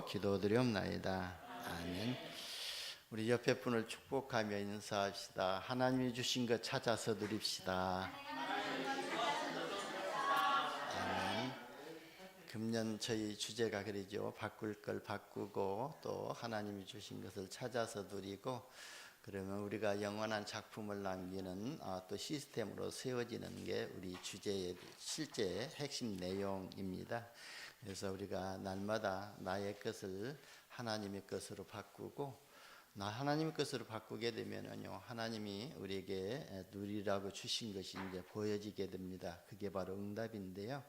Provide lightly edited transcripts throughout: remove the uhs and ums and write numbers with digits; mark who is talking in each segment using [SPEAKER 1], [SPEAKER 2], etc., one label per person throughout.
[SPEAKER 1] 이름으로 기도드리옵나이다. 아멘. 우리 옆에 분을 축복하며 인사합시다. 하나님이 주신 것 찾아서 누립시다. 아멘. 금년 저희 주제가 그러죠. 바꿀 걸 바꾸고 또 하나님이 주신 것을 찾아서 누리고, 그러면 우리가 영원한 작품을 남기는 또 시스템으로 세워지는 게 우리 주제의 실제 핵심 내용입니다. 그래서 우리가 날마다 나의 것을 하나님의 것으로 바꾸고, 하나님의 것으로 바꾸게 되면은요, 하나님이 우리에게 누리라고 주신 것이 이제 보여지게 됩니다. 그게 바로 응답인데요.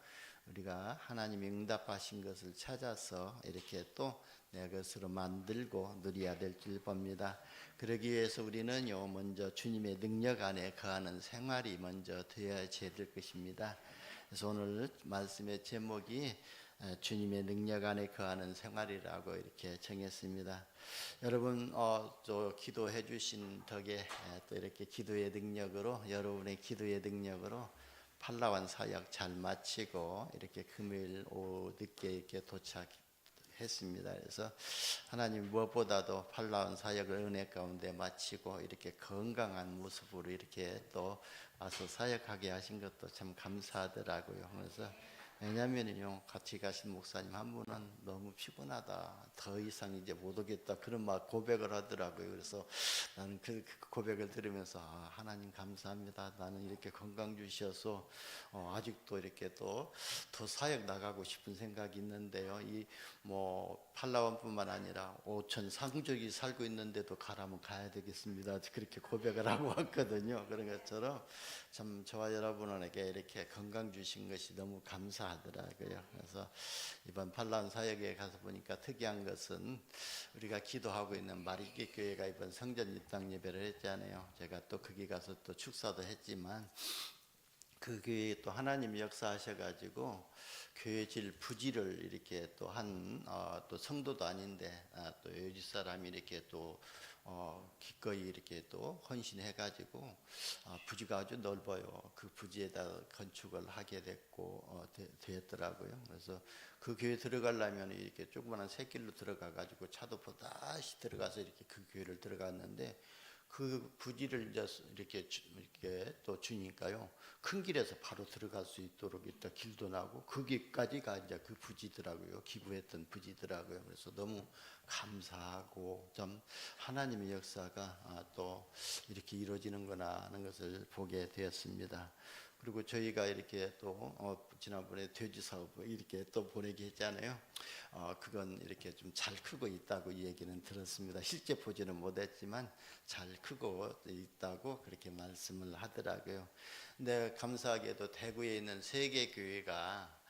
[SPEAKER 1] 우리가 하나님이 응답하신 것을 찾아서 이렇게 또 내 것으로 만들고 누려야 될 줄 봅니다. 그러기 위해서 우리는요, 먼저 주님의 능력 안에 거하는 생활이 먼저 되어야 될 것입니다. 그래서 오늘 말씀의 제목이 주님의 능력 안에 거하는 생활이라고 이렇게 정했습니다. 여러분 또 기도해 주신 덕에 또 이렇게 기도의 능력으로, 여러분의 기도의 능력으로 팔라완 사역 잘 마치고 이렇게 금요일 오후 늦게 이렇게 도착했습니다. 그래서 하나님 무엇보다도 팔라완 사역을 은혜 가운데 마치고 이렇게 건강한 모습으로 이렇게 또 와서 사역하게 하신 것도 참 감사하더라고요. 그래서 왜냐면요, 같이 가신 목사님 한 분은 너무 피곤하다, 더 이상 이제 못 오겠다, 그런 막 고백을 하더라고요. 그래서 나는 그 고백을 들으면서 하나님 감사합니다. 나는 이렇게 건강 주셔서 아직도 이렇게 또 더 사역 나가고 싶은 생각이 있는데요. 이 뭐 팔라완뿐만 아니라 5천 상족이 살고 있는데도 가라면 가야 되겠습니다. 그렇게 고백을 하고 왔거든요. 그런 것처럼 참 저와 여러분에게 이렇게 건강 주신 것이 너무 감사하더라고요. 그래서 이번 팔라완 사역에 가서 보니까 특이한 것은 우리가 기도하고 있는 마리끼 교회가 이번 성전 입당 예배를 했잖아요. 제가 또 거기 가서 또 축사도 했지만 그 교회에 또 하나님이 역사하셔가지고 교회질 부지를 이렇게 또 또 성도도 아닌데 또 여주 사람이 이렇게 또 기꺼이 이렇게 또 헌신해가지고 부지가 아주 넓어요. 그 부지에다 건축을 하게 됐고 되었더라고요. 그래서 그 교회 들어가려면 이렇게 조그마한 새길로 들어가가지고 차도 다시 들어가서 이렇게 그 교회를 들어갔는데, 그 부지를 이제 이렇게 또 주니까요, 큰 길에서 바로 들어갈 수 있도록 이따 길도 나고 거기까지가 이제 그 부지더라고요. 기부했던 부지더라고요. 그래서 너무 감사하고 좀 하나님의 역사가 또 이렇게 이루어지는구나 하는 것을 보게 되었습니다. 그리고 저희가 이렇게 또 지난번에 돼지 사업 이렇게 또 보내기 했잖아요. 그건 이렇게 좀 잘 크고 있다고 이 얘기는 들었습니다. 실제 보지는 못했지만 잘 크고 있다고 그렇게 말씀을 하더라고요. 근데 감사하게도 대구에 있는 세 개 교회가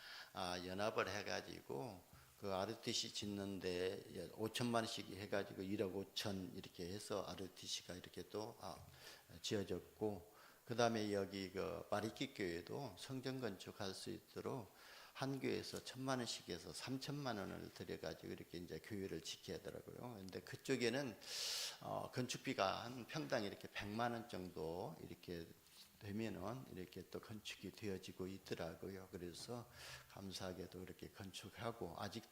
[SPEAKER 1] 연합을 해가지고 그 RUTC 짓는데 5천만 원씩 해가지고 1억 5천 이렇게 해서 RUTC가 이렇게 또 지어졌고, 그 다음에 여기 그 마리끼 교회도 성전 건축할 수 있도록 한 교회에서 1,000만 원씩 해서 3천만 원을 들여가지고 이렇게 이제 교회를 지켜야 하더라고요. 근데 그쪽에는 건축비가 한 평당 이렇게 100만 원 정도 이렇게 되면은 이렇게 또 건축이 되어지고 있더라고요. 그래서 감사하게도 이렇게 건축하고 아직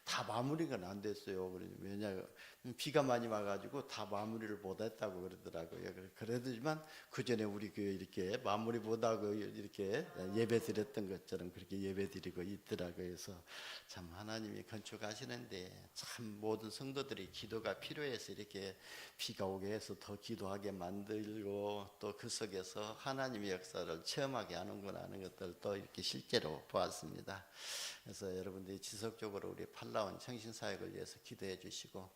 [SPEAKER 1] 다 마무리가 안 됐어요. 왜냐하면 비가 많이 와가지고 다 마무리를 못했다고 그러더라고요. 그러지만 그 전에 우리 교회 이렇게 마무리 못하고 이렇게 예배 드렸던 것처럼 그렇게 예배 드리고 있더라고요. 그래서 참 하나님이 건축하시는데 참 모든 성도들이 기도가 필요해서 이렇게 비가 오게 해서 더 기도하게 만들고 또 그 속에서 하나님의 역사를 체험하게 하는구나 하는 것들도 이렇게 실제로 보았습니다. 그래서 여러분들이 지속적으로 우리 팔라완 청신사역을 위해서 기도해 주시고,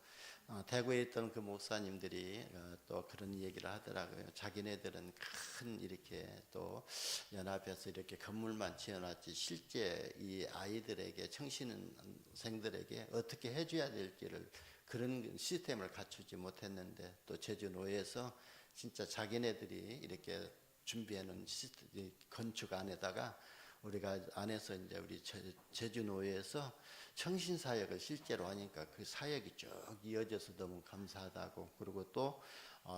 [SPEAKER 1] 대구에 있던 그 목사님들이 또 그런 얘기를 하더라고요. 자기네들은 큰 이렇게 또 연합해서 이렇게 건물만 지어놨지 실제 이 아이들에게, 청신생들에게 어떻게 해줘야 될지를 그런 시스템을 갖추지 못했는데, 또 제주노예에서 진짜 자기네들이 이렇게 준비해놓은 건축 안에다가 우리가 안에서 이제 우리 제주노예에서 청신사역을 실제로 하니까 그 사역이 쭉 이어져서 너무 감사하다고, 그리고 또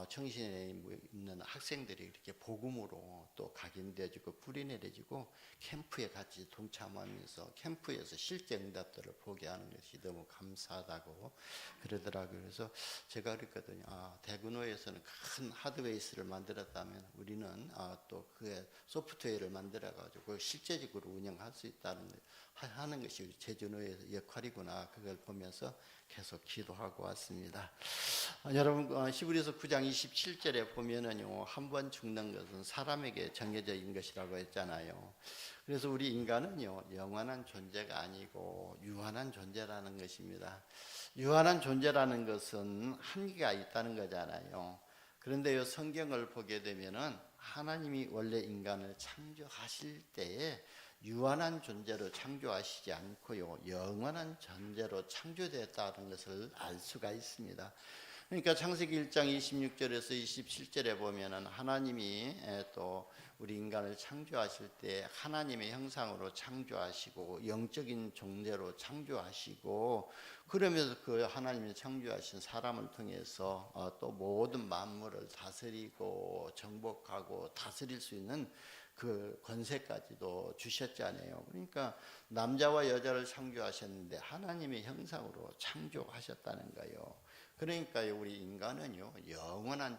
[SPEAKER 1] 청신에 있는 학생들이 이렇게 복음으로 또 각인되어지고 뿌리내려지고 캠프에 같이 동참하면서 캠프에서 실제 응답들을 보게 하는 것이 너무 감사하다고 그러더라고요. 그래서 제가 그랬거든요. 대근호에서는 큰 하드웨이스를 만들었다면 우리는 또 그의 소프트웨어를 만들어가지고 실제적으로 운영할 수 있다는 하는 것이 우리 제주노의 역할이구나. 그걸 보면서 계속 기도하고 왔습니다. 여러분, 히브리서 9장 27절에 보면은요, 한 번 죽는 것은 사람에게 정해져 있는 것이라고 했잖아요. 그래서 우리 인간은요, 영원한 존재가 아니고 유한한 존재라는 것입니다. 유한한 존재라는 것은 한계가 있다는 거잖아요. 그런데요, 성경을 보게 되면은 하나님이 원래 인간을 창조하실 때에 유한한 존재로 창조하시지 않고요, 영원한 존재로 창조되었다는 것을 알 수가 있습니다. 그러니까 창세기 1장 26절에서 27절에 보면은 하나님이 또 우리 인간을 창조하실 때 하나님의 형상으로 창조하시고 영적인 존재로 창조하시고, 그러면서 그 하나님이 창조하신 사람을 통해서 또 모든 만물을 다스리고 정복하고 다스릴 수 있는 그 권세까지도 주셨잖아요. 그러니까 남자와 여자를 창조하셨는데 하나님의 형상으로 창조하셨다는 거예요. 그러니까 우리 인간은요, 영원한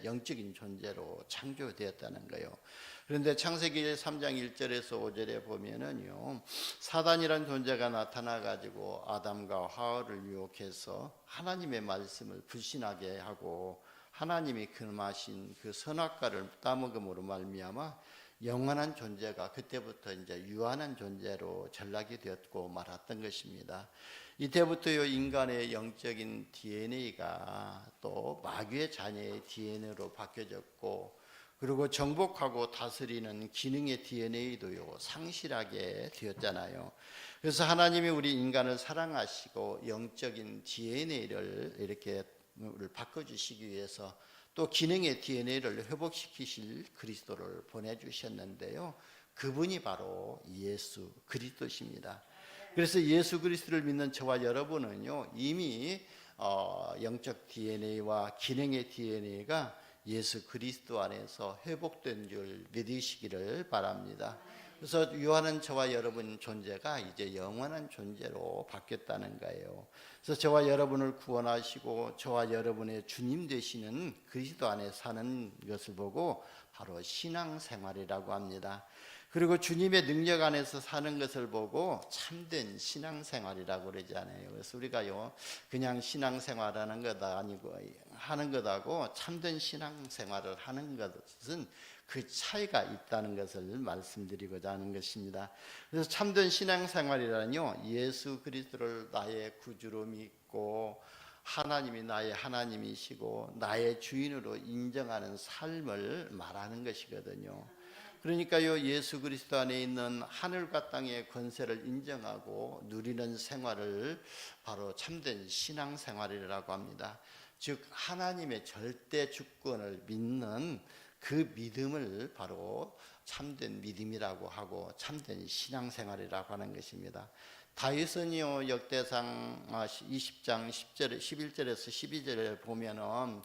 [SPEAKER 1] 영적인 존재로 창조되었다는 거예요. 그런데 창세기 3장 1절에서 5절에 보면은요, 사단이란 존재가 나타나가지고 아담과 하와를 유혹해서 하나님의 말씀을 불신하게 하고, 하나님이 금하신 그 선악과를 따먹음으로 말미암아 영원한 존재가 그때부터 이제 유한한 존재로 전락이 되었고 말았던 것입니다. 이때부터요, 인간의 영적인 DNA가 또 마귀의 자녀의 DNA로 바뀌어졌고, 그리고 정복하고 다스리는 기능의 DNA도요 상실하게 되었잖아요. 그래서 하나님이 우리 인간을 사랑하시고 영적인 DNA를 이렇게 바꿔주시기 위해서 또 기능의 DNA를 회복시키실 그리스도를 보내주셨는데요, 그분이 바로 예수 그리스도십니다. 그래서 예수 그리스도를 믿는 저와 여러분은요, 이미 영적 DNA와 기능의 DNA가 예수 그리스도 안에서 회복된 줄 믿으시기를 바랍니다. 그래서 유한한 저와 여러분 존재가 이제 영원한 존재로 바뀌었다는 거예요. 그래서 저와 여러분을 구원하시고 저와 여러분의 주님 되시는 그리스도 안에 사는 것을 보고 바로 신앙생활이라고 합니다. 그리고 주님의 능력 안에서 사는 것을 보고 참된 신앙생활이라고 그러잖아요. 그래서 우리가요, 그냥 신앙생활하는 거다 아니고 하는 것하고 참된 신앙생활을 하는 것은 그 차이가 있다는 것을 말씀드리고자 하는 것입니다. 그래서 참된 신앙생활이라는요, 예수 그리스도를 나의 구주로 믿고 하나님이 나의 하나님이시고 나의 주인으로 인정하는 삶을 말하는 것이거든요. 그러니까요, 예수 그리스도 안에 있는 하늘과 땅의 권세를 인정하고 누리는 생활을 바로 참된 신앙생활이라고 합니다. 즉 하나님의 절대 주권을 믿는 그 믿음을 바로 참된 믿음이라고 하고 참된 신앙생활이라고 하는 것입니다. 다윗은요, 역대상 20장 10절, 11절에서 12절에 보면은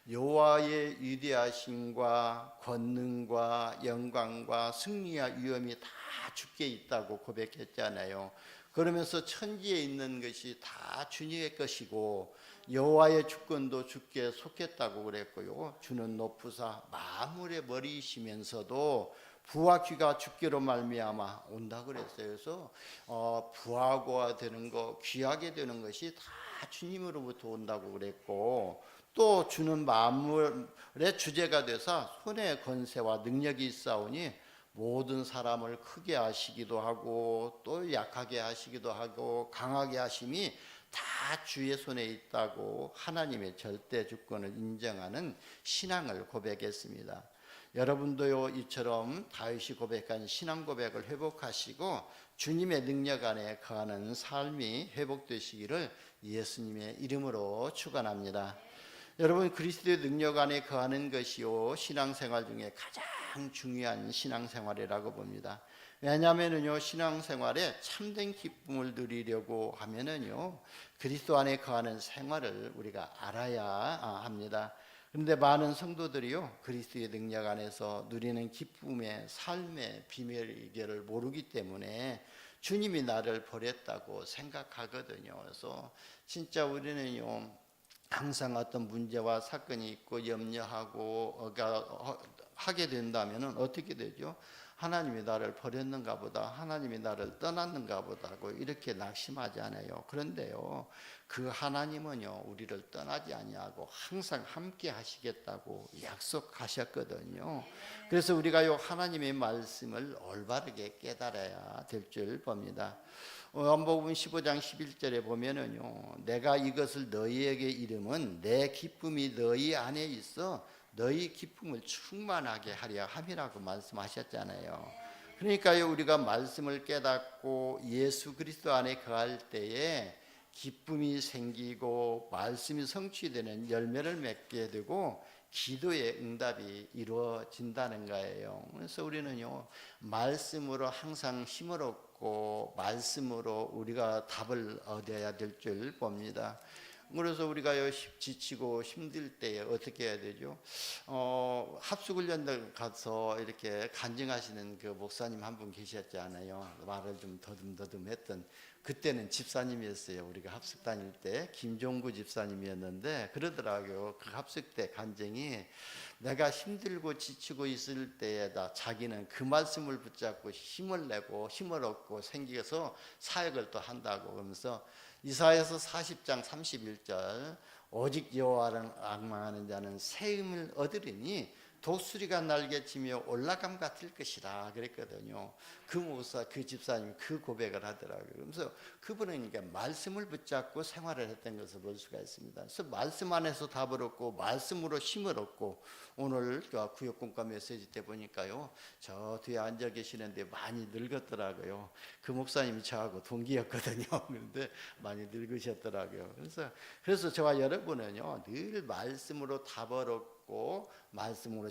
[SPEAKER 1] 여호와의 위대하심과 권능과 영광과 승리와 위엄이 다 주께 있다고 고백했잖아요. 그러면서 천지에 있는 것이 다 주님의 것이고 여호와의 주권도 주께 속했다고 그랬고요, 주는 높으사 만물의 머리이시면서도 부와 귀가 주께로 말미암아 온다 그랬어요. 그래서 부하고 되는 거, 귀하게 되는 것이 다 주님으로부터 온다고 그랬고, 또 주는 만물의 주제가 되사 손에 권세와 능력이 있사오니 모든 사람을 크게 하시기도 하고 또 약하게 하시기도 하고 강하게 하심이 다 주의 손에 있다고 하나님의 절대 주권을 인정하는 신앙을 고백했습니다. 여러분도요, 이처럼 다윗이 고백한 신앙 고백을 회복하시고 주님의 능력 안에 거하는 삶이 회복되시기를 예수님의 이름으로 축원합니다. 여러분, 그리스도의 능력 안에 거하는 것이요 신앙생활 중에 가장 중요한 신앙생활이라고 봅니다. 왜냐하면은요, 신앙생활에 참된 기쁨을 누리려고 하면은요, 그리스도 안에 거하는 생활을 우리가 알아야 합니다. 그런데 많은 성도들이요, 그리스도의 능력 안에서 누리는 기쁨의 삶의 비밀을 모르기 때문에 주님이 나를 버렸다고 생각하거든요. 그래서 진짜 우리는요, 항상 어떤 문제와 사건이 있고 염려하고 하게 된다면 어떻게 되죠? 하나님이 나를 버렸는가 보다, 하나님이 나를 떠났는가 보다고 이렇게 낙심하지 않아요. 그런데요, 그 하나님은요, 우리를 떠나지 아니하고 항상 함께 하시겠다고 약속하셨거든요. 그래서 우리가 하나님의 말씀을 올바르게 깨달아야 될 줄 봅니다. 요한복음 15장 11절에 보면은요, 내가 이것을 너희에게 이름은 내 기쁨이 너희 안에 있어 너희 기쁨을 충만하게 하려 함이라고 말씀하셨잖아요. 그러니까요, 우리가 말씀을 깨닫고 예수 그리스도 안에 거할 때에 기쁨이 생기고 말씀이 성취되는 열매를 맺게 되고 기도의 응답이 이루어진다는 거예요. 그래서 우리는요, 말씀으로 항상 힘을 얻고 말씀으로 우리가 답을 얻어야 될 줄 봅니다. 그래서 우리가요, 지치고 힘들 때에 어떻게 해야 되죠? 합숙훈련들 가서 이렇게 간증하시는 그 목사님 한 분 계셨잖아요. 말을 좀 더듬더듬했던, 그때는 집사님이었어요. 우리가 합숙 다닐 때 김종구 집사님이었는데 그러더라고요. 그 합숙 때 간증이, 내가 힘들고 지치고 있을 때에다 자기는 그 말씀을 붙잡고 힘을 내고 힘을 얻고 생기서 사역을 또 한다고. 그러면서 이사야서 40장 31절, 오직 여호와를 앙망하는 자는 새 힘을 얻으리니 독수리가 날개치며 올라감 같을 것이라 그랬거든요. 그 목사, 그 집사님이 그 고백을 하더라고요. 그래서 그분은 이게 말씀을 붙잡고 생활을 했던 것을 볼 수가 있습니다. 그래서 말씀 안에서 답을 얻고 말씀으로 힘을 얻고, 오늘 구역공과 메시지 때 보니까요, 저 뒤에 앉아 계시는데 많이 늙었더라고요. 그 목사님이 저하고 동기였거든요. 그런데 많이 늙으셨더라고요. 그래서 저와 여러분은요, 늘 말씀으로 답을 얻고 말씀으로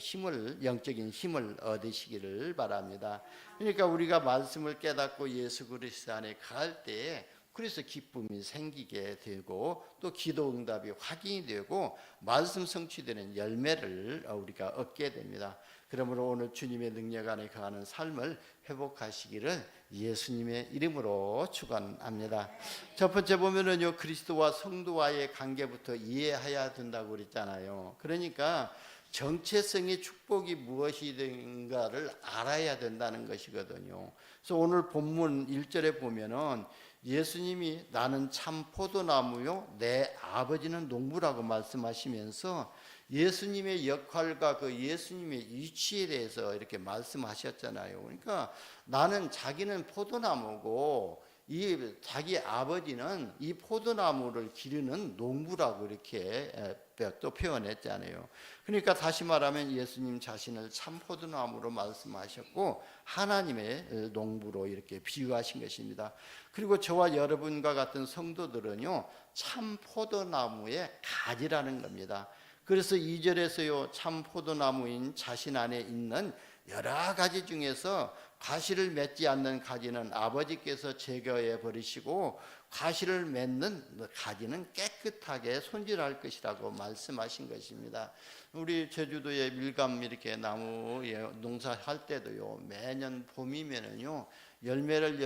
[SPEAKER 1] 영적인 힘을 얻으시기를 바랍니다. 그러니까 우리가 말씀을 깨닫고 예수 그리스도 안에 거할 때에 그래서 기쁨이 생기게 되고 또 기도 응답이 확인이 되고 말씀 성취되는 열매를 우리가 얻게 됩니다. 그러므로 오늘 주님의 능력 안에 거하는 삶을 회복하시기를 예수님의 이름으로 축원합니다. 첫 번째 보면은요, 그리스도와 성도와의 관계부터 이해해야 된다고 그랬잖아요. 그러니까 정체성의 축복이 무엇이든가를 알아야 된다는 것이거든요. 그래서 오늘 본문 1절에 보면은 예수님이 나는 참 포도나무요 내 아버지는 농부라고 말씀하시면서 예수님의 역할과 그 예수님의 위치에 대해서 이렇게 말씀하셨잖아요. 그러니까 자기는 포도나무고 이 자기 아버지는 이 포도나무를 기르는 농부라고 이렇게 또 표현했잖아요. 그러니까 다시 말하면 예수님 자신을 참 포도나무로 말씀하셨고 하나님의 농부로 이렇게 비유하신 것입니다. 그리고 저와 여러분과 같은 성도들은요, 참 포도나무의 가지라는 겁니다. 그래서 2절에서요, 참 포도나무인 자신 안에 있는 여러 가지 중에서 가시를 맺지 않는 가지는 아버지께서 제거해 버리시고 가시를 맺는 가지는 깨끗하게 손질할 것이라고 말씀하신 것입니다. 우리 제주도에 밀감 이렇게 나무 농사할 때도요, 매년 봄이면은요, 열매를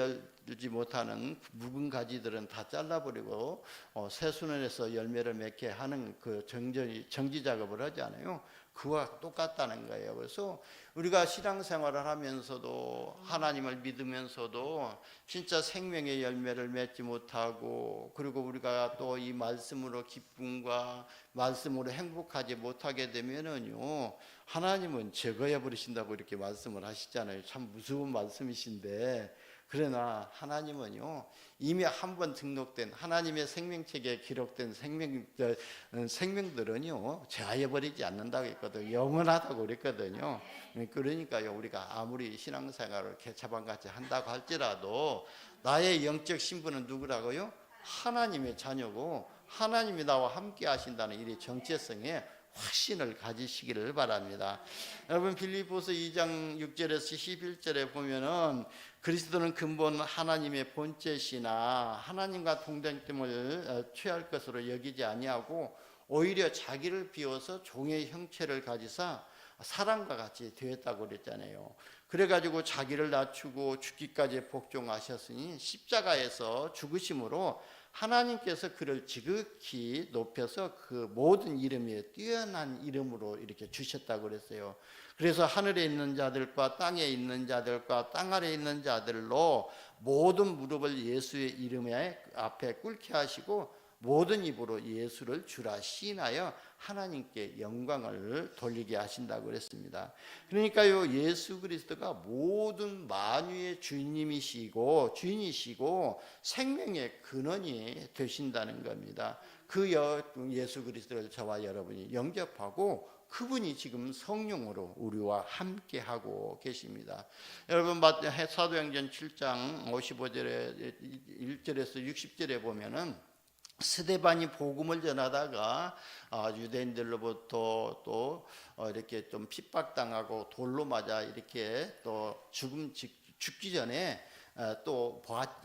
[SPEAKER 1] 열지 못하는 묵은 가지들은 다 잘라버리고 새순원에서 열매를 맺게 하는 그 정지 작업을 하잖아요. 그와 똑같다는 거예요. 그래서 우리가 신앙생활을 하면서도 하나님을 믿으면서도 진짜 생명의 열매를 맺지 못하고, 그리고 우리가 또 이 말씀으로 기쁨과 말씀으로 행복하지 못하게 되면은요, 하나님은 제거해 버리신다고 이렇게 말씀을 하시잖아요. 참 무서운 말씀이신데, 그러나 하나님은요, 이미 한 번 등록된 하나님의 생명책에 기록된 생명들은요, 제하여버리지 않는다고 했거든요. 영원하다고 그랬거든요. 그러니까요, 우리가 아무리 신앙생활을 개차반같이 한다고 할지라도 나의 영적 신분은 누구라고요? 하나님의 자녀고 하나님이 나와 함께 하신다는 이 정체성에 확신을 가지시기를 바랍니다. 여러분 빌립보서 2장 6절에서 11절에 보면은 그리스도는 근본 하나님의 본체시나 하나님과 동등됨을 취할 것으로 여기지 아니하고 오히려 자기를 비워서 종의 형체를 가지사 사람과 같이 되었다고 그랬잖아요. 그래가지고 자기를 낮추고 죽기까지 복종하셨으니 십자가에서 죽으심으로 하나님께서 그를 지극히 높여서 그 모든 이름에 뛰어난 이름으로 이렇게 주셨다고 그랬어요. 그래서 하늘에 있는 자들과 땅에 있는 자들과 땅 아래에 있는 자들로 모든 무릎을 예수의 이름에 앞에 꿇게 하시고 모든 입으로 예수를 주라 시인하여 하나님께 영광을 돌리게 하신다고 그랬습니다. 그러니까요, 예수 그리스도가 모든 만유의 주님이시고 주인이시고 생명의 근원이 되신다는 겁니다. 그 예수 그리스도를 저와 여러분이 영접하고 그분이 지금 성령으로 우리와 함께 하고 계십니다. 여러분 사도행전 7장 55절에 1절에서 60절에 보면은 스데반이 복음을 전하다가 유대인들로부터 또 이렇게 좀 핍박당하고 돌로 맞아 이렇게 또 죽기 전에 또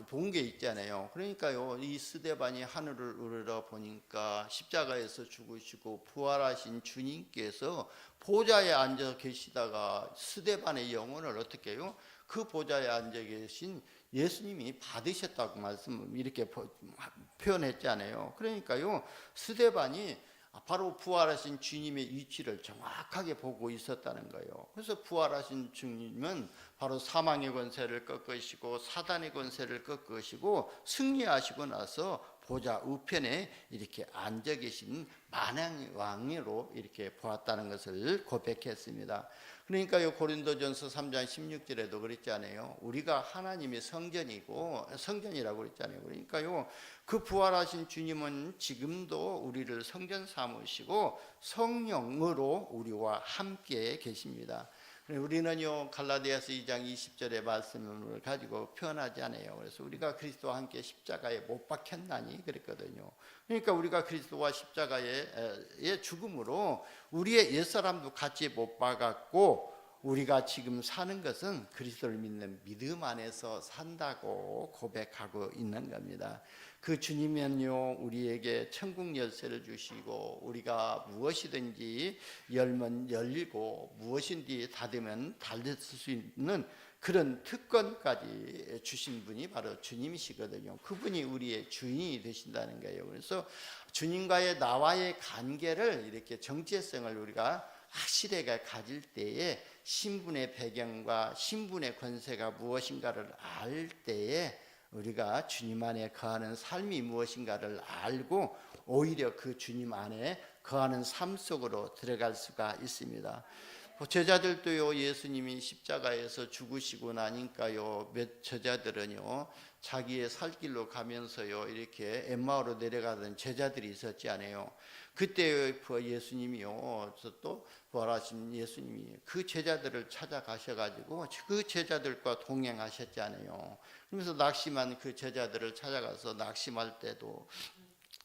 [SPEAKER 1] 본 게 있잖아요. 그러니까요, 이 스데반이 하늘을 우러러 보니까 십자가에서 죽으시고 부활하신 주님께서 보좌에 앉아 계시다가 스데반의 영혼을 어떻게 해요? 그 보좌에 앉아 계신 예수님이 받으셨다고 이렇게 표현했잖아요. 그러니까요, 스데반이 바로 부활하신 주님의 위치를 정확하게 보고 있었다는 거예요. 그래서 부활하신 주님은 바로 사망의 권세를 꺾으시고 사단의 권세를 꺾으시고 승리하시고 나서 보좌 우편에 이렇게 앉아 계신 만왕의 왕으로 이렇게 보았다는 것을 고백했습니다. 그러니까요, 고린도전서 3장 16절에도 그랬잖아요. 우리가 하나님의 성전이라고 그랬잖아요. 그러니까요, 그 부활하신 주님은 지금도 우리를 성전 삼으시고 성령으로 우리와 함께 계십니다. 우리는요, 갈라디아서 2장 20절의 말씀을 가지고 표현하지 않아요. 그래서 우리가 그리스도와 함께 십자가에 못 박혔나니 그랬거든요. 그러니까 우리가 그리스도와 십자가의 죽음으로 우리의 옛사람도 같이 못 박았고, 우리가 지금 사는 것은 그리스도를 믿는 믿음 안에서 산다고 고백하고 있는 겁니다. 그 주님은요, 우리에게 천국 열쇠를 주시고 우리가 무엇이든지 열면 열리고 무엇인지 닫으면 닫을 수 있는 그런 특권까지 주신 분이 바로 주님이시거든요. 그분이 우리의 주인이 되신다는 거예요. 그래서 주님과의 나와의 관계를 이렇게 정체성을 우리가 확실하게 가질 때에 신분의 배경과 신분의 권세가 무엇인가를 알 때에 우리가 주님 안에 거하는 삶이 무엇인가를 알고 오히려 그 주님 안에 거하는 삶 속으로 들어갈 수가 있습니다. 제자들도요, 예수님이 십자가에서 죽으시고 나니까요, 몇 제자들은요, 자기의 살 길로 가면서요, 이렇게 엠마오로 내려가던 제자들이 있었지 않아요. 그때 예수님이요, 또 부활하신 예수님이 그 제자들을 찾아가셔가지고 그 제자들과 동행하셨지 않아요. 그러면서 낙심한 그 제자들을 찾아가서 낙심할 때도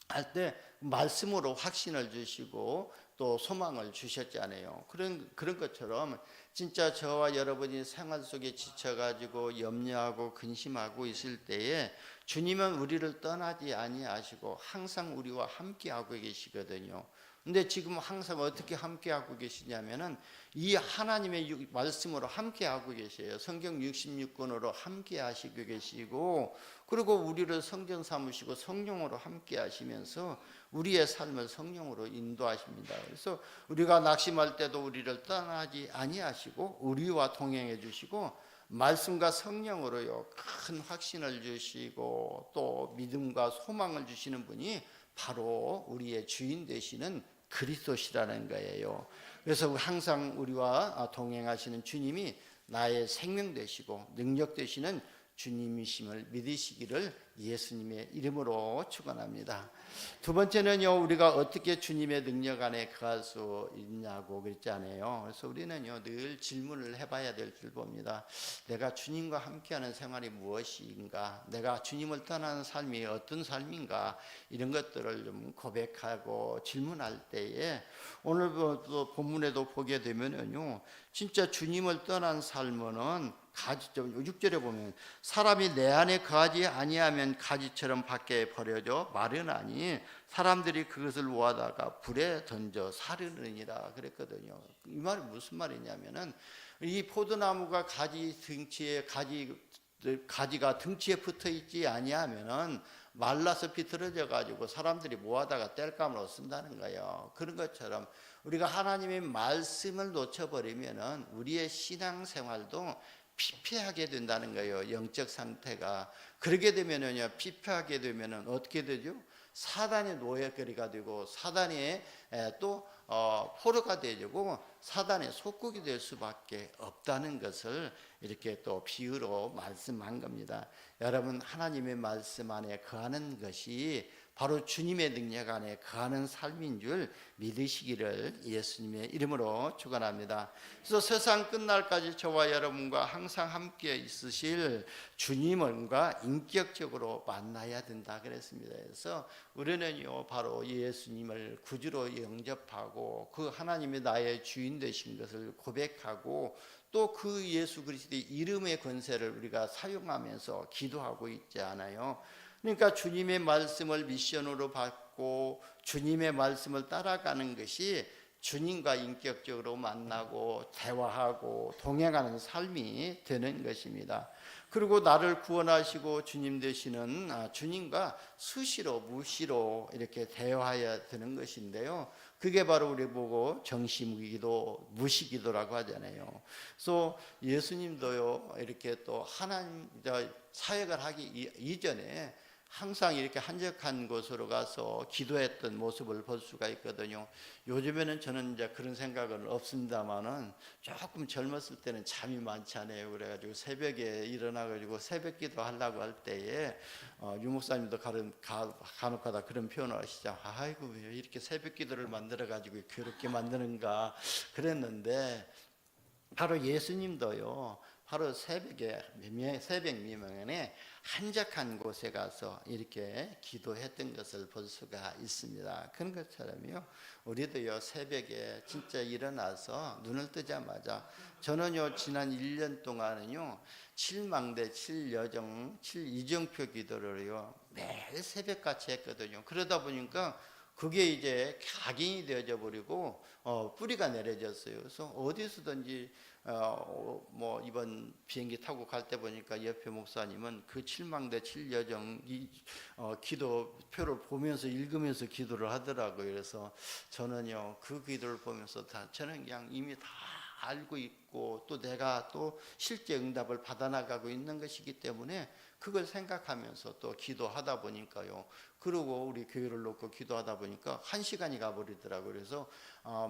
[SPEAKER 1] 할 때 말씀으로 확신을 주시고 또 소망을 주셨잖아요. 그런 것처럼 진짜 저와 여러분이 생활 속에 지쳐가지고 염려하고 근심하고 있을 때에 주님은 우리를 떠나지 아니하시고 항상 우리와 함께하고 계시거든요. 근데 지금 항상 어떻게 함께하고 계시냐면은 이 하나님의 말씀으로 함께하고 계세요. 성경 66권으로 함께하시고 계시고, 그리고 우리를 성전 삼으시고 성령으로 함께하시면서 우리의 삶을 성령으로 인도하십니다. 그래서 우리가 낙심할 때도 우리를 떠나지 아니하시고 우리와 동행해 주시고 말씀과 성령으로요, 큰 확신을 주시고 또 믿음과 소망을 주시는 분이 바로 우리의 주인 되시는 그리스도시라는 거예요. 그래서 항상 우리와 동행하시는 주님이 나의 생명 되시고 능력 되시는 주님이심을 믿으시기를 예수님의 이름으로 축원합니다. 두 번째는요, 우리가 어떻게 주님의 능력 안에 거할 수 있냐고 그랬잖아요. 그래서 우리는요, 늘 질문을 해봐야 될 줄 봅니다. 내가 주님과 함께하는 생활이 무엇인가? 내가 주님을 떠나는 삶이 어떤 삶인가? 이런 것들을 좀 고백하고 질문할 때에 오늘 본문에도 보게 되면은요, 진짜 주님을 떠난 삶은 가지, 6절에 보면 사람이 내 안에 거하지 아니하면 가지처럼 밖에 버려져 마르나니 사람들이 그것을 모아다가 불에 던져 사르느니라 그랬거든요. 이 말이 무슨 말이냐면은 이 포도나무가 가지가 등치에 붙어 있지 아니하면은 말라서 비틀어져 가지고 사람들이 모아다가 땔감으로 쓴다는 거예요. 그런 것처럼 우리가 하나님의 말씀을 놓쳐버리면은 우리의 신앙생활도 피폐하게 된다는 거예요. 영적 상태가. 그렇게 되면은요, 피폐하게 되면은 어떻게 되죠? 사단의 노예거리가 되고 사단의 또 포로가 되고 사단의 속국이 될 수밖에 없다는 것을 이렇게 또 비유로 말씀한 겁니다. 여러분, 하나님의 말씀 안에 거하는 것이 바로 주님의 능력 안에 거하는 삶인 줄 믿으시기를 예수님의 이름으로 축원합니다. 그래서 세상 끝날까지 저와 여러분과 항상 함께 있으실 주님과 인격적으로 만나야 된다 그랬습니다. 그래서 우리는요, 바로 예수님을 구주로 영접하고 그 하나님이 나의 주인 되신 것을 고백하고 또 그 예수 그리스도의 이름의 권세를 우리가 사용하면서 기도하고 있지 않아요. 그러니까 주님의 말씀을 미션으로 받고 주님의 말씀을 따라가는 것이 주님과 인격적으로 만나고 대화하고 동행하는 삶이 되는 것입니다. 그리고 나를 구원하시고 주님 되시는 주님과 수시로 무시로 이렇게 대화해야 되는 것인데요. 그게 바로 우리 보고 정시무기도 무시기도라고 하잖아요. 그래서 예수님도요, 이렇게 또 하나님 사역을 하기 이전에 항상 이렇게 한적한 곳으로 가서 기도했던 모습을 볼 수가 있거든요. 요즘에는 저는 이제 그런 생각은 없습니다만은 조금 젊었을 때는 잠이 많지 않아요. 그래가지고 새벽에 일어나가지고 새벽 기도 하려고 할 때에 유목사님도 간혹가다 그런 표현을 하시죠. 아이고, 왜 이렇게 새벽 기도를 만들어가지고 괴롭게 만드는가 그랬는데, 바로 예수님도요, 바로 새벽 미명에 한적한 곳에 가서 이렇게 기도했던 것을 볼 수가 있습니다. 그런 것처럼요, 우리도요, 새벽에 진짜 일어나서 눈을 뜨자마자, 저는요, 지난 1년 동안은요, 7망대, 7여정, 7이정표 기도를요, 매일 새벽같이 했거든요. 그러다 보니까 그게 이제 각인이 되어져 버리고 뿌리가 내려졌어요. 그래서 어디서든지 뭐 이번 비행기 타고 갈 때 보니까 옆에 목사님은 그 7망대 7여정 기도표를 보면서 읽으면서 기도를 하더라고요. 그래서 저는요, 그 기도를 보면서 저는 그냥 이미 다 알고 있고 또 내가 또 실제 응답을 받아나가고 있는 것이기 때문에 그걸 생각하면서 또 기도하다 보니까요, 그리고 우리 교회를 놓고 기도하다 보니까 1시간이 가버리더라고요. 그래서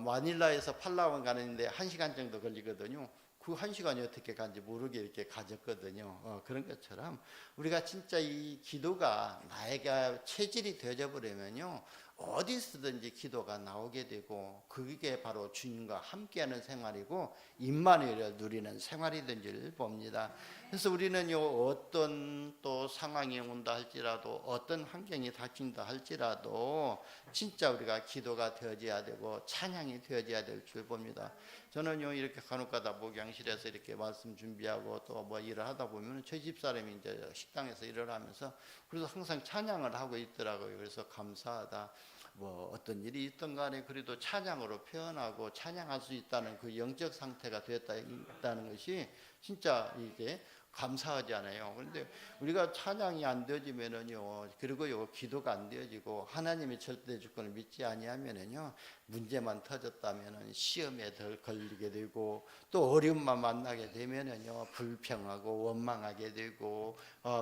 [SPEAKER 1] 마닐라에서 팔라완 가는데 1시간 정도 걸리거든요. 그 1시간이 어떻게 간지 모르게 이렇게 가졌거든요. 그런 것처럼 우리가 진짜 이 기도가 나에게 체질이 되어져 버리면요, 어디서든지 기도가 나오게 되고 그게 바로 주님과 함께하는 생활이고 임마누엘을 누리는 생활이 된 줄 봅니다. 그래서 우리는요, 어떤 또 상황이 온다 할지라도 어떤 환경이 닥친다 할지라도 진짜 우리가 기도가 되어져야 되고 찬양이 되어져야 될 줄 봅니다. 저는요, 이렇게 간혹가다 목양실에서 이렇게 말씀 준비하고 또 뭐 일을 하다 보면 저희 집사람이 이제 식당에서 일을 하면서 그래서 항상 찬양을 하고 있더라고요. 그래서 감사하다. 뭐 어떤 일이 있던 간에 그래도 찬양으로 표현하고 찬양할 수 있다는 그 영적 상태가 되었다는 것이 진짜 이게 감사하지 않아요. 그런데 우리가 찬양이 안 되어지면은요, 그리고요, 기도가 안 되어지고 하나님의 절대 주권을 믿지 아니하면은요, 문제만 터졌다면은 시험에 덜 걸리게 되고 또 어려움만 만나게 되면은요, 불평하고 원망하게 되고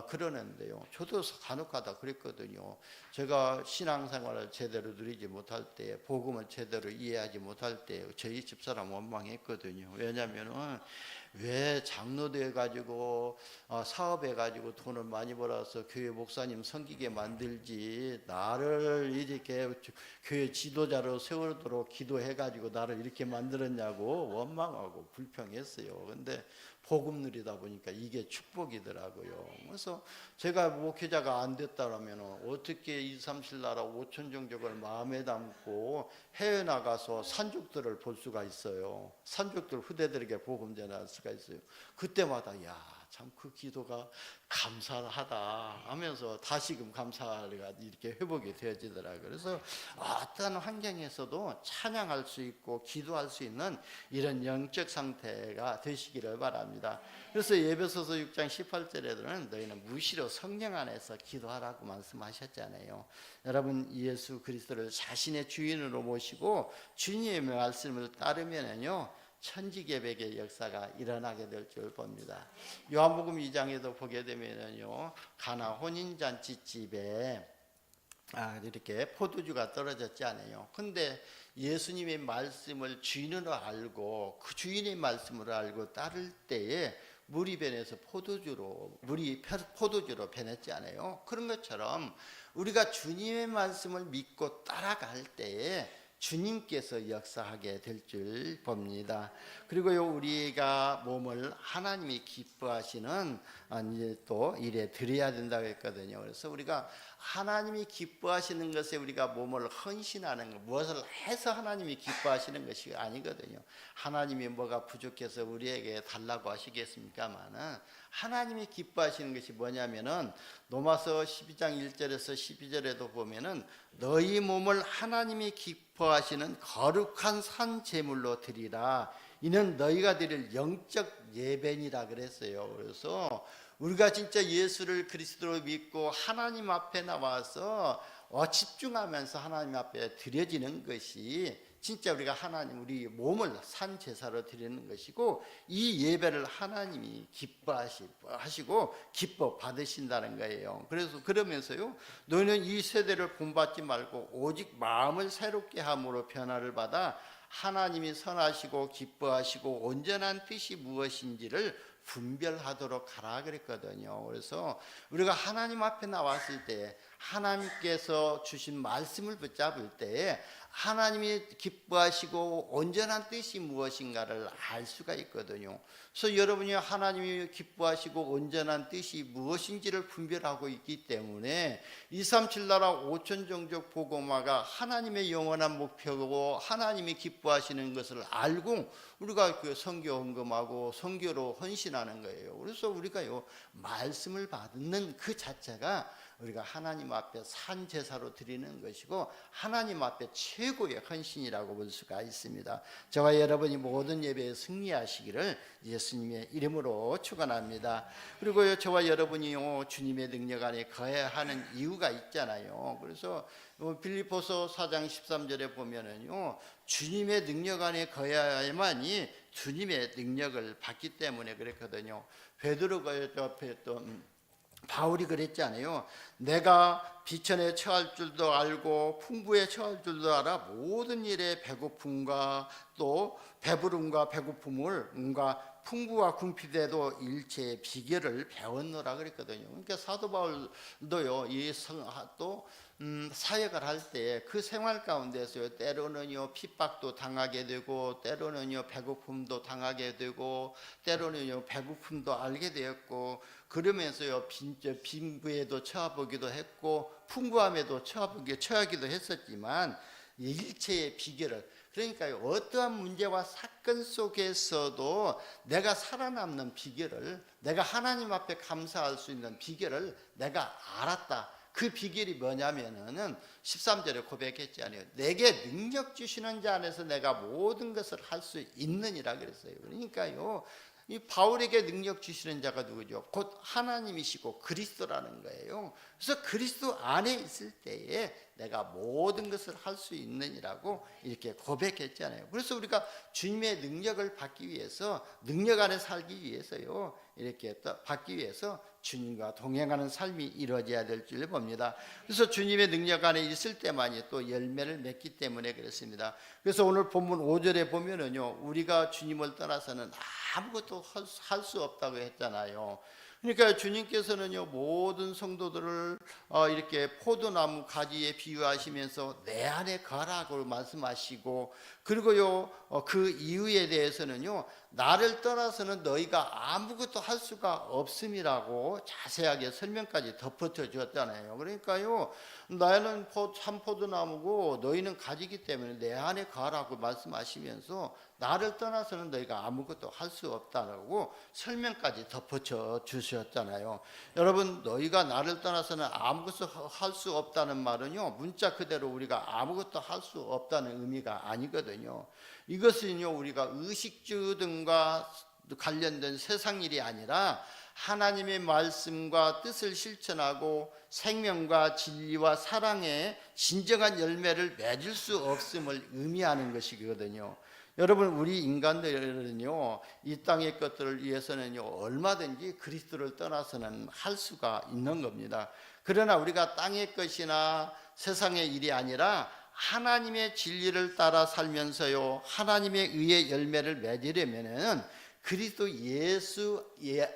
[SPEAKER 1] 그러는데요. 저도 간혹가다 그랬거든요. 제가 신앙생활을 제대로 누리지 못할 때, 복음을 제대로 이해하지 못할 때 저희 집사람 원망했거든요. 왜냐하면은 왜 장로도 해가지고 사업해가지고 돈을 많이 벌어서 교회 목사님 섬기게 만들지, 나를 이렇게 교회 지도자로 세우도록 기도해가지고 나를 이렇게 만들었냐고 원망하고 불평했어요. 근데 복음 누리다 보니까 이게 축복이더라고요. 그래서 제가 목회자가 안 됐다라면 어떻게 2, 3, 7 나라 5천 종족을 마음에 담고 해외 나가서 산족들을 볼 수가 있어요. 산족들 후대들에게 복음 전할 수가 있어요. 그때마다 야, 참 그 기도가 감사하다 하면서 다시금 감사가 이렇게 회복이 되어지더라고요. 그래서 어떤 환경에서도 찬양할 수 있고 기도할 수 있는 이런 영적 상태가 되시기를 바랍니다. 그래서 에베소서 6장 18절에는 너희는 무시로 성령 안에서 기도하라고 말씀하셨잖아요. 여러분, 예수 그리스도를 자신의 주인으로 모시고 주님의 말씀을 따르면은요, 천지개벽의 역사가 일어나게 될 줄 봅니다. 요한복음 2장에도 보게 되면요, 가나 혼인잔치집에 이렇게 포도주가 떨어졌지 않아요. 근데 예수님의 말씀을 주인으로 알고 그 주인의 말씀을 알고 따를 때에 물이 변해서 물이 포도주로 변했지 않아요. 그런 것처럼 우리가 주님의 말씀을 믿고 따라갈 때에 주님께서 역사하게 될 줄 봅니다. 그리고요, 우리가 몸을 하나님이 기뻐하시는 이제 또 일에 드려야 된다고 했거든요. 그래서 우리가 하나님이 기뻐하시는 것에 우리가 몸을 헌신하는 것, 무엇을 해서 하나님이 기뻐하시는 것이 아니거든요. 하나님이 뭐가 부족해서 우리에게 달라고 하시겠습니까마는, 하나님이 기뻐하시는 것이 뭐냐면은 로마서 12장 1절에서 12절에도 보면은 너희 몸을 하나님이 기뻐하시는 거룩한 산 제물로 드리라. 이는 너희가 드릴 영적 예배니라 그랬어요. 그래서 우리가 진짜 예수를 그리스도로 믿고 하나님 앞에 나와서 집중하면서 하나님 앞에 드려지는 것이 진짜 우리가 우리 몸을 산 제사로 드리는 것이고, 이 예배를 하나님이 기뻐하시고 기뻐 받으신다는 거예요. 그러면서요, 너희는 이 세대를 본받지 말고 오직 마음을 새롭게 함으로 변화를 받아 하나님이 선하시고 기뻐하시고 온전한 뜻이 무엇인지를 분별하도록 하라 그랬거든요. 그래서 우리가 하나님 앞에 나왔을 때, 하나님께서 주신 말씀을 붙잡을 때에 하나님이 기뻐하시고 온전한 뜻이 무엇인가를 알 수가 있거든요. 그래서 여러분이 하나님이 기뻐하시고 온전한 뜻이 무엇인지를 분별하고 있기 때문에 237 나라 5천 종족 복음화가 하나님의 영원한 목표고 하나님이 기뻐하시는 것을 알고 우리가 그 선교 헌금하고 선교로 헌신하는 거예요. 그래서 우리가요, 말씀을 받는 그 자체가 우리가 하나님 앞에 산 제사로 드리는 것이고 하나님 앞에 최고의 헌신이라고 볼 수가 있습니다. 저와 여러분이 모든 예배에 승리하시기를 예수님의 이름으로 축원합니다. 그리고요, 저와 여러분이요, 주님의 능력 안에 거해야 하는 이유가 있잖아요. 그래서 빌립보서 4장 13절에 보면은요, 주님의 능력 안에 거해야만이 주님의 능력을 받기 때문에 그랬거든요. 베드로가 옆에 또 바울이 그랬잖아요. 내가 비천에 처할 줄도 알고 풍부에 처할 줄도 알아 모든 일에 배고픔과 또 배부름과 배고픔을 풍부와 궁핍에도 일체의 비결을 배웠노라 그랬거든요. 그러니까 사도 바울도요, 또 사역을 할 때 그 생활 가운데서요, 때로는요 핍박도 당하게 되고, 때로는요 배고픔도 당하게 되고, 때로는요 배고픔도 알게 되었고, 그러면서요 빈부에도 처하보기도 했고 풍부함에도 처하기도 했었지만, 일체의 비결을, 그러니까 어떠한 문제와 사건 속에서도 내가 살아남는 비결을, 내가 하나님 앞에 감사할 수 있는 비결을 내가 알았다. 그 비결이 뭐냐면은 13절에 고백했지 않아요. 내게 능력 주시는 자 안에서 내가 모든 것을 할 수 있느니라 그랬어요. 그러니까요, 이 바울에게 능력 주시는 자가 누구죠? 곧 하나님이시고 그리스도라는 거예요. 그래서 그리스도 안에 있을 때에 내가 모든 것을 할 수 있느니라고 이렇게 고백했잖아요. 그래서 우리가 주님의 능력을 받기 위해서, 능력 안에 살기 위해서요, 이렇게 받기 위해서 주님과 동행하는 삶이 이루어져야 될 줄 봅니다. 그래서 주님의 능력 안에 있을 때만이 또 열매를 맺기 때문에 그렇습니다. 그래서 오늘 본문 5절에 보면은요, 우리가 주님을 떠나서는 아무것도 할 수 없다고 했잖아요. 그러니까 주님께서는요, 모든 성도들을 이렇게 포도나무 가지에 비유하시면서 내 안에 거하라고 말씀하시고, 그리고요, 그 이유에 대해서는요, 나를 떠나서는 너희가 아무것도 할 수가 없음이라고 자세하게 설명까지 덧붙여 주었잖아요. 그러니까요, 나는 참포도나무고 너희는 가지기 때문에 내 안에 거하라고 말씀하시면서 나를 떠나서는 너희가 아무것도 할 수 없다라고 설명까지 덧붙여 주셨잖아요. 여러분, 너희가 나를 떠나서는 아무것도 할 수 없다는 말은요, 문자 그대로 우리가 아무것도 할 수 없다는 의미가 아니거든요. 이것은요, 우리가 의식주 등과 관련된 세상 일이 아니라 하나님의 말씀과 뜻을 실천하고 생명과 진리와 사랑의 진정한 열매를 맺을 수 없음을 의미하는 것이거든요. 여러분, 우리 인간들은요, 이 땅의 것들을 위해서는요, 얼마든지 그리스도를 떠나서는 할 수가 있는 겁니다. 그러나 우리가 땅의 것이나 세상의 일이 아니라 하나님의 진리를 따라 살면서요, 하나님의 의의 열매를 맺으려면은 그리스도 예수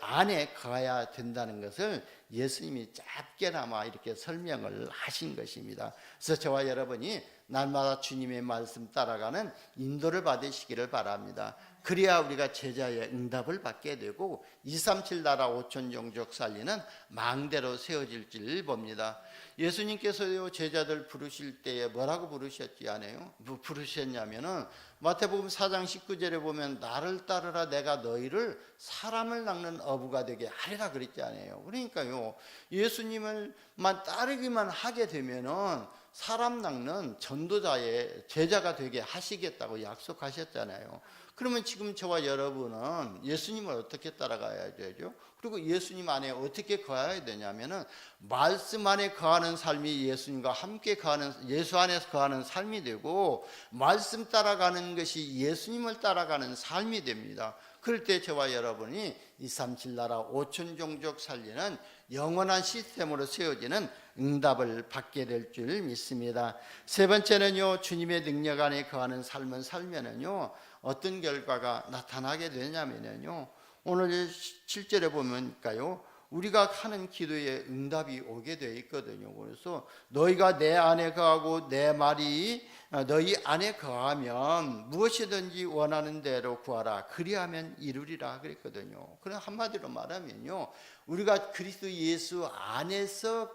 [SPEAKER 1] 안에 거해야 된다는 것을 예수님이 짧게나마 이렇게 설명을 하신 것입니다. 그래서 저와 여러분이 날마다 주님의 말씀 따라가는 인도를 받으시기를 바랍니다. 그래야 우리가 제자의 응답을 받게 되고 237 나라 5천 종족 살리는 망대로 세워질 줄 봅니다. 예수님께서요, 제자들 부르실 때에 뭐라고 부르셨지 않아요? 뭐 부르셨냐면은 마태복음 4장 19절에 보면 나를 따르라 내가 너희를 사람을 낚는 어부가 되게 하리라 그랬지 않아요? 그러니까요, 예수님을만 따르기만 하게 되면은 사람 낚는 전도자의 제자가 되게 하시겠다고 약속하셨잖아요. 그러면 지금 저와 여러분은 예수님을 어떻게 따라가야 되죠? 그리고 예수님 안에 어떻게 거해야 되냐면은 말씀 안에 거하는 삶이 예수님과 함께 거하는, 예수 안에서 거하는 삶이 되고, 말씀 따라가는 것이 예수님을 따라가는 삶이 됩니다. 그럴 때 저와 여러분이 237 나라 5천 종족 살리는 영원한 시스템으로 세워지는 응답을 받게 될 줄 믿습니다. 세 번째는요, 주님의 능력 안에 거하는 삶을 살면은요, 어떤 결과가 나타나게 되냐면요, 오늘 7절에 보면요, 우리가 하는 기도에 응답이 오게 되어 있거든요. 그래서 너희가 내 안에 거하고 내 말이 너희 안에 거하면 무엇이든지 원하는 대로 구하라 그리하면 이루리라 그랬거든요. 그럼 한마디로 말하면요, 우리가 그리스도 예수 안에서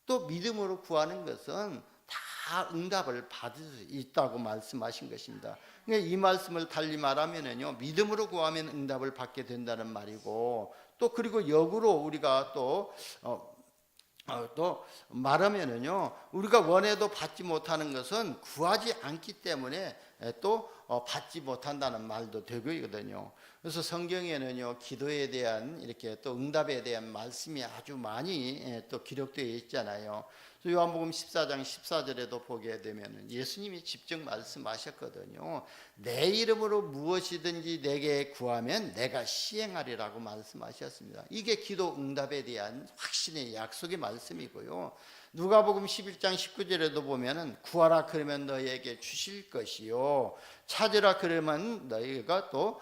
[SPEAKER 1] 또 믿음으로 구하는 것은 다 응답을 받을 수 있다고 말씀하신 것입니다. 그러니까 이 말씀을 달리 말하면요, 믿음으로 구하면 응답을 받게 된다는 말이고, 또 그리고 역으로 우리가 또 말하면은요, 우리가 원해도 받지 못하는 것은 구하지 않기 때문에 또 받지 못한다는 말도 되거든요. 그래서 성경에는요, 기도에 대한 이렇게 또 응답에 대한 말씀이 아주 많이 또 기록되어 있잖아요. 요한복음 14장 14절에도 보게 되면 예수님이 직접 말씀하셨거든요. 내 이름으로 무엇이든지 내게 구하면 내가 시행하리라고 말씀하셨습니다. 이게 기도 응답에 대한 확신의 약속의 말씀이고요. 누가복음 11장 19절에도 보면은 구하라 그러면 너희에게 주실 것이요, 찾으라 그러면 너희가 또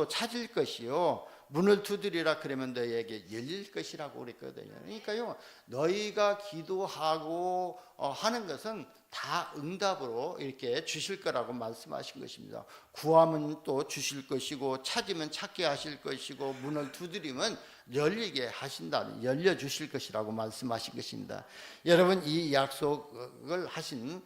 [SPEAKER 1] 찾을 것이요, 문을 두드리라 그러면 너희에게 열릴 것이라고 그랬거든요. 그러니까요, 너희가 기도하고 하는 것은 다 응답으로 이렇게 주실 거라고 말씀하신 것입니다. 구하면 또 주실 것이고, 찾으면 찾게 하실 것이고, 문을 두드리면 열리게 하신다는, 열려주실 것이라고 말씀하신 것입니다. 여러분, 이 약속을 하신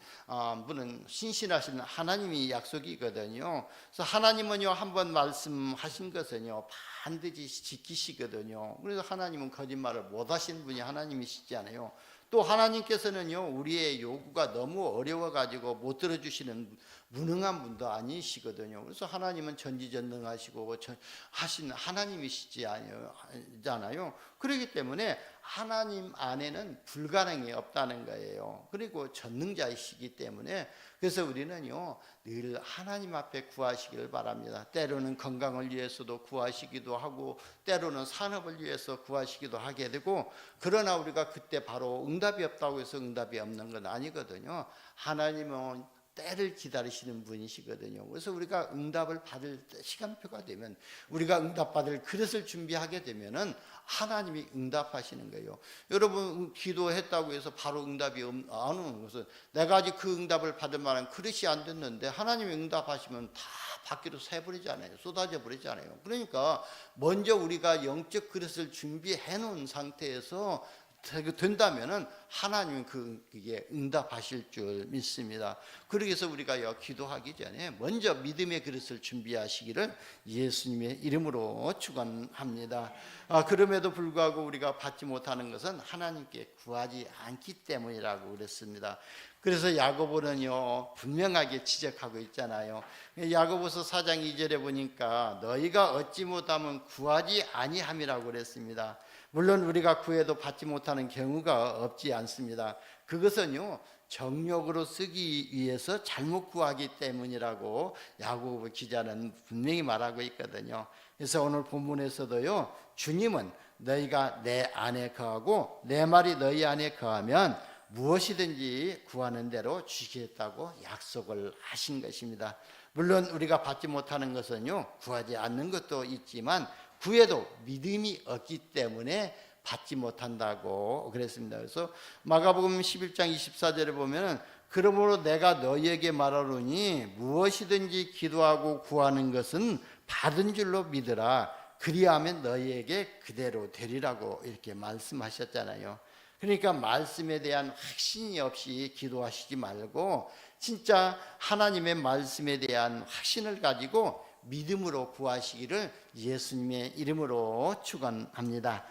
[SPEAKER 1] 분은 신실하신 하나님이 약속이거든요. 그래서 하나님은요, 한번 말씀하신 것은요, 반드시 지키시거든요. 그래서 하나님은 거짓말을 못 하신 분이 하나님이시잖아요. 또 하나님께서는요, 우리의 요구가 너무 어려워가지고 못 들어주시는 무능한 분도 아니시거든요. 그래서 하나님은 전지전능하시고 하신 하나님이시지 않아요. 그렇기 때문에 하나님 안에는 불가능이 없다는 거예요. 그리고 전능자이시기 때문에 그래서 우리는요 늘 하나님 앞에 구하시기를 바랍니다. 때로는 건강을 위해서도 구하시기도 하고 때로는 산업을 위해서 구하시기도 하게 되고, 그러나 우리가 그때 바로 응답이 없다고 해서 응답이 없는 건 아니거든요. 하나님은 때를 기다리시는 분이시거든요. 그래서 우리가 응답을 받을 시간표가 되면, 우리가 응답받을 그릇을 준비하게 되면은 하나님이 응답하시는 거예요. 여러분 기도했다고 해서 바로 응답이 안 오는 것은, 내가 아직 그 응답을 받을 만한 그릇이 안 됐는데 하나님이 응답하시면 다 밖으로 새버리잖아요. 쏟아져 버리잖아요. 그러니까 먼저 우리가 영적 그릇을 준비해 놓은 상태에서 된다면은 하나님은 그게 응답하실 줄 믿습니다. 그래서 우리가 기도하기 전에 먼저 믿음의 그릇을 준비하시기를 예수님의 이름으로 축원합니다. 그럼에도 불구하고 우리가 받지 못하는 것은 하나님께 구하지 않기 때문이라고 그랬습니다. 그래서 야고보는요 분명하게 지적하고 있잖아요. 야고보서 4장 2절에 보니까 너희가 얻지 못하면 구하지 아니함이라고 그랬습니다. 물론 우리가 구해도 받지 못하는 경우가 없지 않습니다. 그것은요 정욕으로 쓰기 위해서 잘못 구하기 때문이라고 야고보 기자는 분명히 말하고 있거든요. 그래서 오늘 본문에서도요 주님은 너희가 내 안에 거하고 내 말이 너희 안에 거하면 무엇이든지 구하는 대로 주시겠다고 약속을 하신 것입니다. 물론 우리가 받지 못하는 것은요 구하지 않는 것도 있지만 구해도 믿음이 없기 때문에 받지 못한다고 그랬습니다. 그래서 마가복음 11장 24절에 보면은 그러므로 내가 너희에게 말하노니 무엇이든지 기도하고 구하는 것은 받은 줄로 믿으라. 그리하면 너희에게 그대로 되리라고 이렇게 말씀하셨잖아요. 그러니까 말씀에 대한 확신이 없이 기도하시지 말고 진짜 하나님의 말씀에 대한 확신을 가지고 믿음으로 구하시기를 예수님의 이름으로 축원합니다.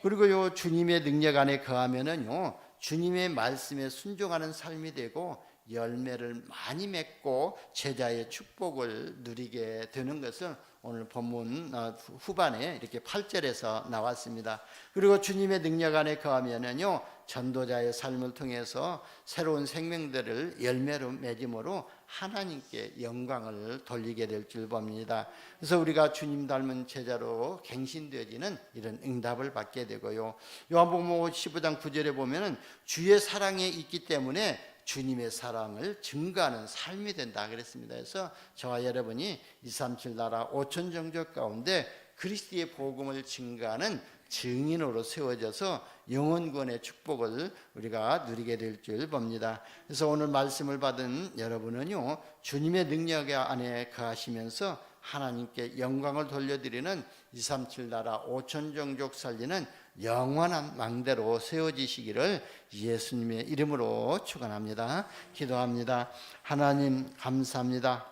[SPEAKER 1] 그리고요 주님의 능력 안에 거하면은요 주님의 말씀에 순종하는 삶이 되고 열매를 많이 맺고 제자의 축복을 누리게 되는 것을 오늘 본문 후반에 이렇게 8절에서 나왔습니다. 그리고 주님의 능력 안에 거하면은요 전도자의 삶을 통해서 새로운 생명들을 열매로 맺음으로 하나님께 영광을 돌리게 될 줄 봅니다. 그래서 우리가 주님 닮은 제자로 갱신되어지는 이런 응답을 받게 되고요. 요한복음 15장 9절에 보면은 주의 사랑에 있기 때문에 주님의 사랑을 증거하는 삶이 된다 그랬습니다. 그래서 저와 여러분이 237 나라 5천 종족 가운데 그리스도의 복음을 증거하는 증인으로 세워져서 영원권의 축복을 우리가 누리게 될 줄 봅니다. 그래서 오늘 말씀을 받은 여러분은요 주님의 능력 안에 거하시면서 하나님께 영광을 돌려드리는 237 나라 5천 종족 살리는 영원한 망대로 세워지시기를 예수님의 이름으로 축원합니다. 기도합니다. 하나님 감사합니다.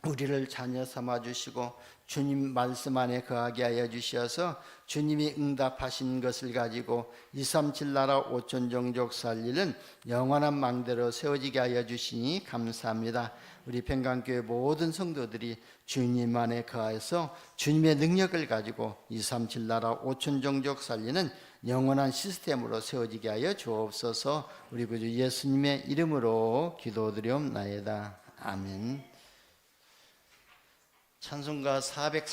[SPEAKER 1] 우리를 자녀 삼아 주시고 주님 말씀 안에 거하게 하여 주셔서 주님이 응답하신 것을 가지고 237 나라 5천 종족 살리는 영원한 망대로 세워지게 하여 주시니 감사합니다. 우리 평강교회 모든 성도들이 주님 안에 거하여서 주님의 능력을 가지고 237 나라 5천 종족 살리는 영원한 시스템으로 세워지게 하여 주옵소서. 우리 구주 예수님의 이름으로 기도드리옵나이다. 아멘. 찬송가 440